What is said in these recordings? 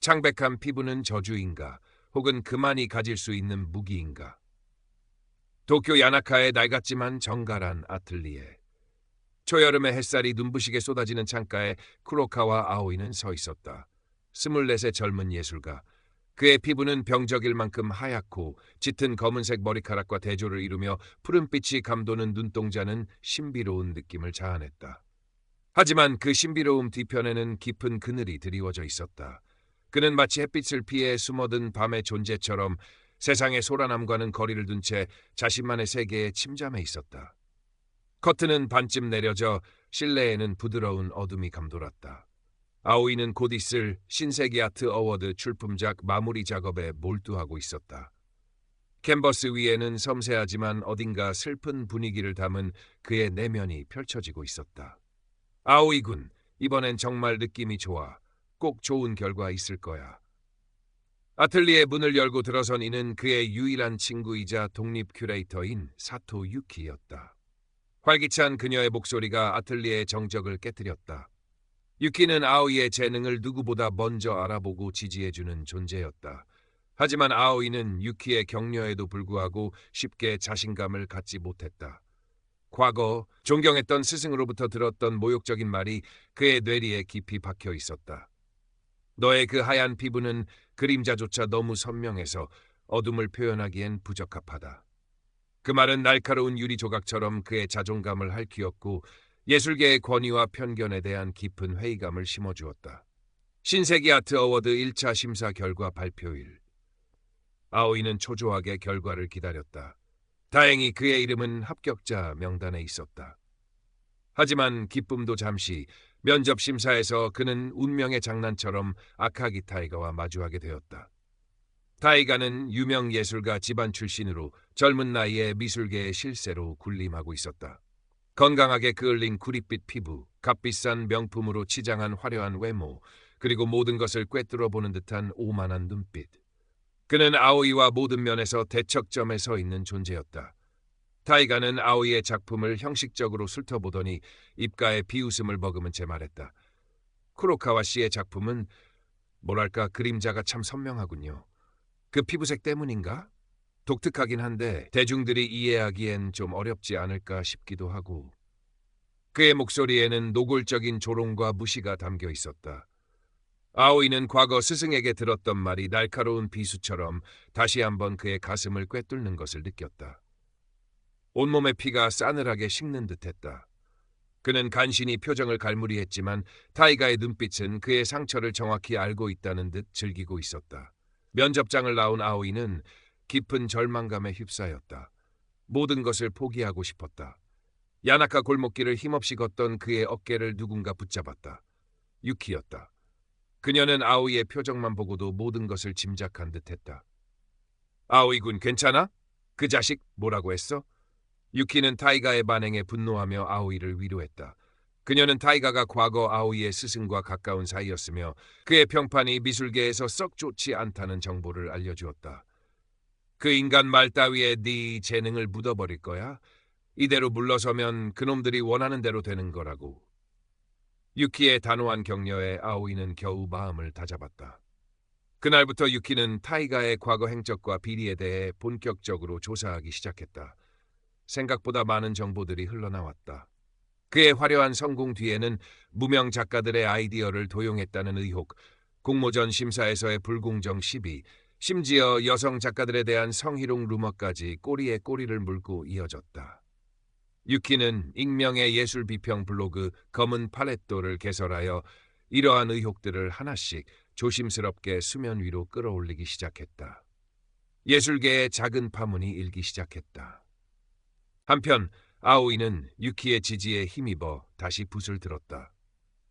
창백한 피부는 저주인가, 혹은 그만이 가질 수 있는 무기인가. 도쿄 야나카의 낡았지만 정갈한 아틀리에. 초여름의 햇살이 눈부시게 쏟아지는 창가에 쿠로카와 아오이는 서 있었다. 24의 젊은 예술가. 그의 피부는 병적일 만큼 하얗고 짙은 검은색 머리카락과 대조를 이루며 푸른빛이 감도는 눈동자는 신비로운 느낌을 자아냈다. 하지만 그 신비로움 뒤편에는 깊은 그늘이 드리워져 있었다. 그는 마치 햇빛을 피해 숨어든 밤의 존재처럼 세상의 소란함과는 거리를 둔 채 자신만의 세계에 침잠해 있었다. 커튼은 반쯤 내려져 실내에는 부드러운 어둠이 감돌았다. 아오이는 곧 있을 신세기 아트 어워드 출품작 마무리 작업에 몰두하고 있었다. 캔버스 위에는 섬세하지만 어딘가 슬픈 분위기를 담은 그의 내면이 펼쳐지고 있었다. 아오이 군, 이번엔 정말 느낌이 좋아. 꼭 좋은 결과 있을 거야. 아틀리에 문을 열고 들어선 이는 그의 유일한 친구이자 독립 큐레이터인 사토 유키였다. 활기찬 그녀의 목소리가 아틀리에의 정적을 깨뜨렸다. 유키는 아오이의 재능을 누구보다 먼저 알아보고 지지해주는 존재였다. 하지만 아오이는 유키의 격려에도 불구하고 쉽게 자신감을 갖지 못했다. 과거 존경했던 스승으로부터 들었던 모욕적인 말이 그의 뇌리에 깊이 박혀 있었다. 너의 그 하얀 피부는 그림자조차 너무 선명해서 어둠을 표현하기엔 부적합하다. 그 말은 날카로운 유리 조각처럼 그의 자존감을 핥히었고 예술계의 권위와 편견에 대한 깊은 회의감을 심어주었다. 신세기 아트 어워드 1차 심사 결과 발표일. 아오이는 초조하게 결과를 기다렸다. 다행히 그의 이름은 합격자 명단에 있었다. 하지만 기쁨도 잠시, 면접 심사에서 그는 운명의 장난처럼 아카기 타이가와 마주하게 되었다. 타이가는 유명 예술가 집안 출신으로 젊은 나이에 미술계의 실세로 군림하고 있었다. 건강하게 그을린 구릿빛 피부, 값비싼 명품으로 치장한 화려한 외모, 그리고 모든 것을 꿰뚫어 보는 듯한 오만한 눈빛. 그는 아오이와 모든 면에서 대척점에 서 있는 존재였다. 타이가는 아오이의 작품을 형식적으로 훑어보더니 입가에 비웃음을 머금은 채 말했다. 쿠로카와 씨의 작품은 뭐랄까 그림자가 참 선명하군요. 그 피부색 때문인가? 독특하긴 한데 대중들이 이해하기엔 좀 어렵지 않을까 싶기도 하고. 그의 목소리에는 노골적인 조롱과 무시가 담겨 있었다. 아오이는 과거 스승에게 들었던 말이 날카로운 비수처럼 다시 한번 그의 가슴을 꿰뚫는 것을 느꼈다. 온몸의 피가 싸늘하게 식는 듯했다. 그는 간신히 표정을 갈무리했지만 타이가의 눈빛은 그의 상처를 정확히 알고 있다는 듯 즐기고 있었다. 면접장을 나온 아오이는 깊은 절망감에 휩싸였다. 모든 것을 포기하고 싶었다. 야나카 골목길을 힘없이 걷던 그의 어깨를 누군가 붙잡았다. 유키였다. 그녀는 아오이의 표정만 보고도 모든 것을 짐작한 듯했다. 아오이군 괜찮아? 그 자식 뭐라고 했어? 유키는 타이가의 반응에 분노하며 아오이를 위로했다. 그녀는 타이가가 과거 아오이의 스승과 가까운 사이였으며 그의 평판이 미술계에서 썩 좋지 않다는 정보를 알려주었다. 그 인간 말 따위에 네 재능을 묻어버릴 거야? 이대로 물러서면 그놈들이 원하는 대로 되는 거라고. 유키의 단호한 격려에 아오이는 겨우 마음을 다잡았다. 그날부터 유키는 타이가의 과거 행적과 비리에 대해 본격적으로 조사하기 시작했다. 생각보다 많은 정보들이 흘러나왔다. 그의 화려한 성공 뒤에는 무명 작가들의 아이디어를 도용했다는 의혹, 공모전 심사에서의 불공정 시비, 심지어 여성 작가들에 대한 성희롱 루머까지 꼬리에 꼬리를 물고 이어졌다. 유키는 익명의 예술 비평 블로그 검은 팔레토를 개설하여 이러한 의혹들을 하나씩 조심스럽게 수면 위로 끌어올리기 시작했다. 예술계의 작은 파문이 일기 시작했다. 한편 아오이는 유키의 지지에 힘입어 다시 붓을 들었다.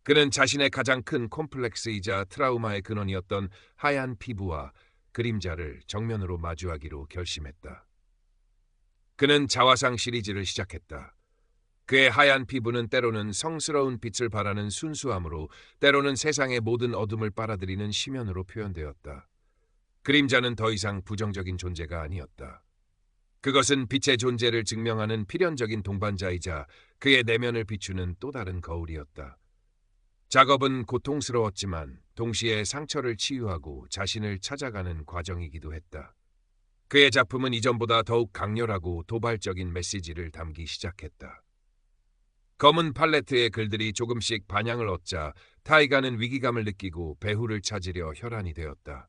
그는 자신의 가장 큰 콤플렉스이자 트라우마의 근원이었던 하얀 피부와 그림자를 정면으로 마주하기로 결심했다. 그는 자화상 시리즈를 시작했다. 그의 하얀 피부는 때로는 성스러운 빛을 발하는 순수함으로, 때로는 세상의 모든 어둠을 빨아들이는 심연으로 표현되었다. 그림자는 더 이상 부정적인 존재가 아니었다. 그것은 빛의 존재를 증명하는 필연적인 동반자이자 그의 내면을 비추는 또 다른 거울이었다. 작업은 고통스러웠지만 동시에 상처를 치유하고 자신을 찾아가는 과정이기도 했다. 그의 작품은 이전보다 더욱 강렬하고 도발적인 메시지를 담기 시작했다. 검은 팔레트의 글들이 조금씩 반향을 얻자 타이가는 위기감을 느끼고 배후를 찾으려 혈안이 되었다.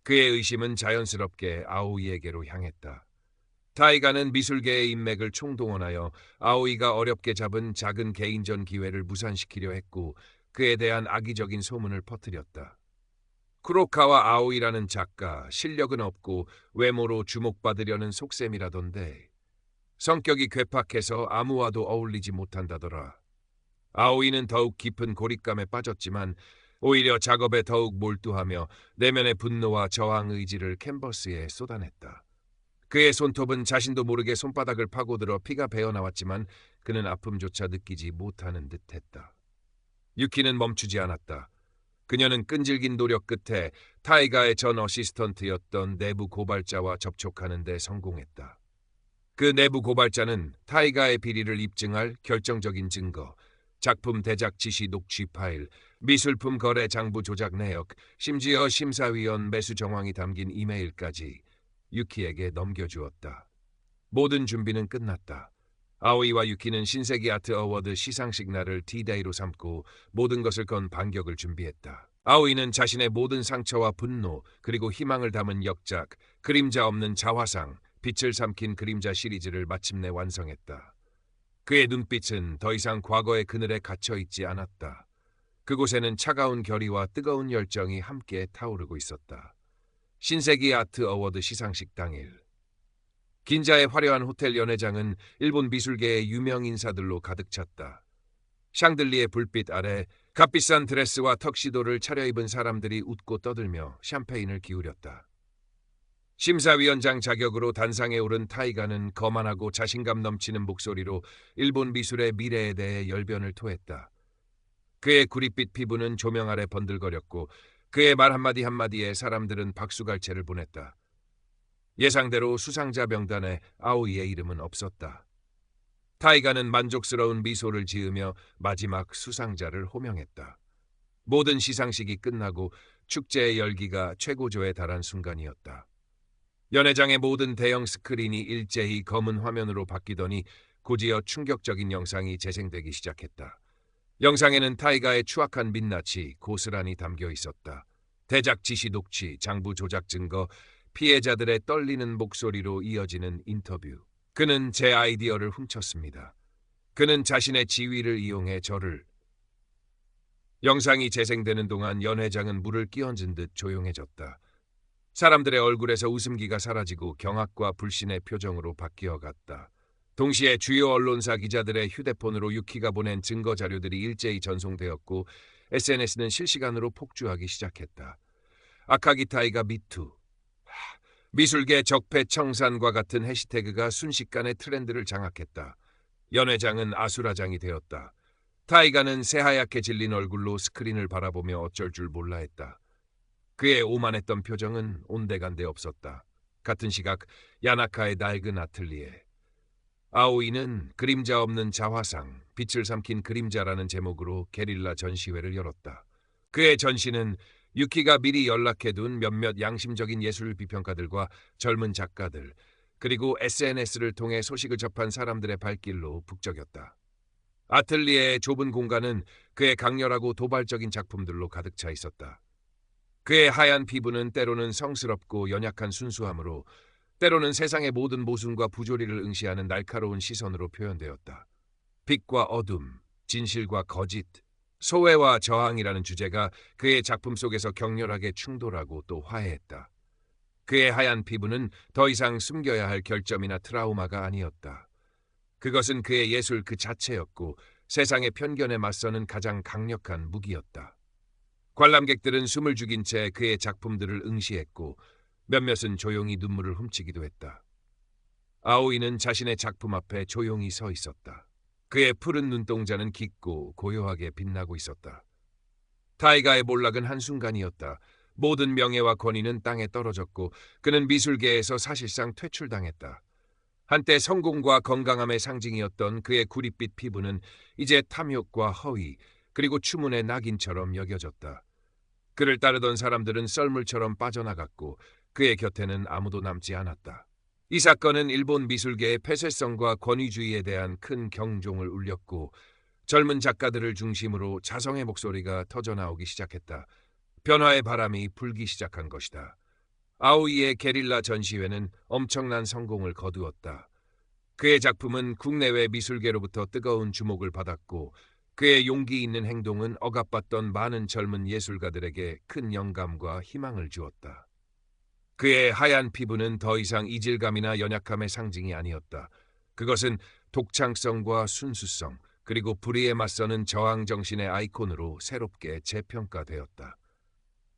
그의 의심은 자연스럽게 아오이에게로 향했다. 타이가는 미술계의 인맥을 총동원하여 아오이가 어렵게 잡은 작은 개인전 기회를 무산시키려 했고 그에 대한 악의적인 소문을 퍼뜨렸다. 쿠로카와 아오이라는 작가, 실력은 없고 외모로 주목받으려는 속셈이라던데 성격이 괴팍해서 아무와도 어울리지 못한다더라. 아오이는 더욱 깊은 고립감에 빠졌지만 오히려 작업에 더욱 몰두하며 내면의 분노와 저항 의지를 캔버스에 쏟아냈다. 그의 손톱은 자신도 모르게 손바닥을 파고들어 피가 배어나왔지만 그는 아픔조차 느끼지 못하는 듯했다. 유키는 멈추지 않았다. 그녀는 끈질긴 노력 끝에 타이가의 전 어시스턴트였던 내부 고발자와 접촉하는 데 성공했다. 그 내부 고발자는 타이가의 비리를 입증할 결정적인 증거, 작품 대작 지시 녹취 파일, 미술품 거래 장부 조작 내역, 심지어 심사위원 매수 정황이 담긴 이메일까지 유키에게 넘겨주었다. 모든 준비는 끝났다. 아오이와 유키는 신세기 아트 어워드 시상식 날을 D-Day로 삼고 모든 것을 건 반격을 준비했다. 아오이는 자신의 모든 상처와 분노 그리고 희망을 담은 역작, 그림자 없는 자화상, 빛을 삼킨 그림자 시리즈를 마침내 완성했다. 그의 눈빛은 더 이상 과거의 그늘에 갇혀있지 않았다. 그곳에는 차가운 결의와 뜨거운 열정이 함께 타오르고 있었다. 신세기 아트 어워드 시상식 당일. 긴자의 화려한 호텔 연회장은 일본 미술계의 유명 인사들로 가득 찼다. 샹들리의 불빛 아래 값비싼 드레스와 턱시도를 차려입은 사람들이 웃고 떠들며 샴페인을 기울였다. 심사위원장 자격으로 단상에 오른 타이가는 거만하고 자신감 넘치는 목소리로 일본 미술의 미래에 대해 열변을 토했다. 그의 구릿빛 피부는 조명 아래 번들거렸고 그의 말 한마디 한마디에 사람들은 박수갈채를 보냈다. 예상대로 수상자 명단에 아오이의 이름은 없었다. 타이가는 만족스러운 미소를 지으며 마지막 수상자를 호명했다. 모든 시상식이 끝나고 축제의 열기가 최고조에 달한 순간이었다. 연회장의 모든 대형 스크린이 일제히 검은 화면으로 바뀌더니 곧이어 충격적인 영상이 재생되기 시작했다. 영상에는 타이가의 추악한 민낯이 고스란히 담겨 있었다. 대작 지시 녹취, 장부 조작 증거, 피해자들의 떨리는 목소리로 이어지는 인터뷰. 그는 제 아이디어를 훔쳤습니다. 그는 자신의 지위를 이용해 저를... 영상이 재생되는 동안 연회장은 물을 끼얹은 듯 조용해졌다. 사람들의 얼굴에서 웃음기가 사라지고 경악과 불신의 표정으로 바뀌어갔다. 동시에 주요 언론사 기자들의 휴대폰으로 유키가 보낸 증거 자료들이 일제히 전송되었고 SNS는 실시간으로 폭주하기 시작했다. 아카기타이가 미투, 미술계 적폐청산과 같은 해시태그가 순식간에 트렌드를 장악했다. 연회장은 아수라장이 되었다. 타이가는 새하얗게 질린 얼굴로 스크린을 바라보며 어쩔 줄 몰라 했다. 그의 오만했던 표정은 온데간데 없었다. 같은 시각 야나카의 낡은 아틀리에. 아오이는 그림자 없는 자화상, 빛을 삼킨 그림자라는 제목으로 게릴라 전시회를 열었다. 그의 전시는 유키가 미리 연락해둔 몇몇 양심적인 예술 비평가들과 젊은 작가들, 그리고 SNS를 통해 소식을 접한 사람들의 발길로 북적였다. 아틀리에의 좁은 공간은 그의 강렬하고 도발적인 작품들로 가득 차 있었다. 그의 하얀 피부는 때로는 성스럽고 연약한 순수함으로, 때로는 세상의 모든 모순과 부조리를 응시하는 날카로운 시선으로 표현되었다. 빛과 어둠, 진실과 거짓, 소외와 저항이라는 주제가 그의 작품 속에서 격렬하게 충돌하고 또 화해했다. 그의 하얀 피부는 더 이상 숨겨야 할 결점이나 트라우마가 아니었다. 그것은 그의 예술 그 자체였고 세상의 편견에 맞서는 가장 강력한 무기였다. 관람객들은 숨을 죽인 채 그의 작품들을 응시했고 몇몇은 조용히 눈물을 훔치기도 했다. 아오이는 자신의 작품 앞에 조용히 서 있었다. 그의 푸른 눈동자는 깊고 고요하게 빛나고 있었다. 타이가의 몰락은 한순간이었다. 모든 명예와 권위는 땅에 떨어졌고 그는 미술계에서 사실상 퇴출당했다. 한때 성공과 건강함의 상징이었던 그의 구릿빛 피부는 이제 탐욕과 허위, 그리고 추문의 낙인처럼 여겨졌다. 그를 따르던 사람들은 썰물처럼 빠져나갔고 그의 곁에는 아무도 남지 않았다. 이 사건은 일본 미술계의 폐쇄성과 권위주의에 대한 큰 경종을 울렸고 젊은 작가들을 중심으로 자성의 목소리가 터져나오기 시작했다. 변화의 바람이 불기 시작한 것이다. 아오이의 게릴라 전시회는 엄청난 성공을 거두었다. 그의 작품은 국내외 미술계로부터 뜨거운 주목을 받았고 그의 용기 있는 행동은 억압받던 많은 젊은 예술가들에게 큰 영감과 희망을 주었다. 그의 하얀 피부는 더 이상 이질감이나 연약함의 상징이 아니었다. 그것은 독창성과 순수성, 그리고 불의에 맞서는 저항 정신의 아이콘으로 새롭게 재평가되었다.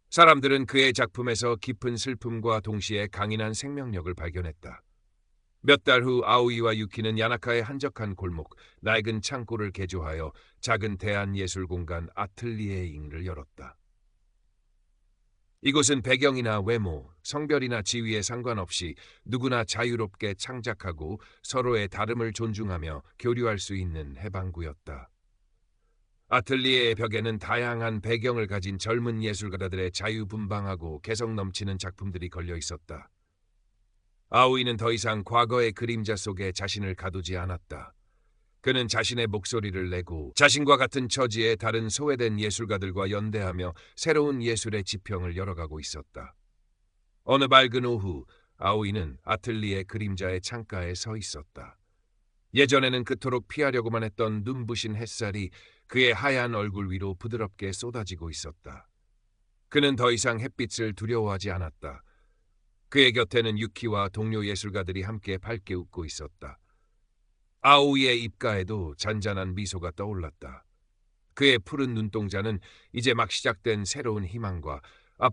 사람들은 그의 작품에서 깊은 슬픔과 동시에 강인한 생명력을 발견했다. 몇 달 후 아오이와 유키는 야나카의 한적한 골목, 낡은 창고를 개조하여 작은 대한예술공간 아틀리에잉을 열었다. 이곳은 배경이나 외모, 성별이나 지위에 상관없이 누구나 자유롭게 창작하고 서로의 다름을 존중하며 교류할 수 있는 해방구였다. 아틀리에의 벽에는 다양한 배경을 가진 젊은 예술가들의 자유분방하고 개성 넘치는 작품들이 걸려 있었다. 아오이는 더 이상 과거의 그림자 속에 자신을 가두지 않았다. 그는 자신의 목소리를 내고 자신과 같은 처지의 다른 소외된 예술가들과 연대하며 새로운 예술의 지평을 열어가고 있었다. 어느 밝은 오후, 아오이는 아틀리에 그림자의 창가에 서 있었다. 예전에는 그토록 피하려고만 했던 눈부신 햇살이 그의 하얀 얼굴 위로 부드럽게 쏟아지고 있었다. 그는 더 이상 햇빛을 두려워하지 않았다. 그의 곁에는 유키와 동료 예술가들이 함께 밝게 웃고 있었다. 아오이의 입가에도 잔잔한 미소가 떠올랐다. 그의 푸른 눈동자는 이제 막 시작된 새로운 희망과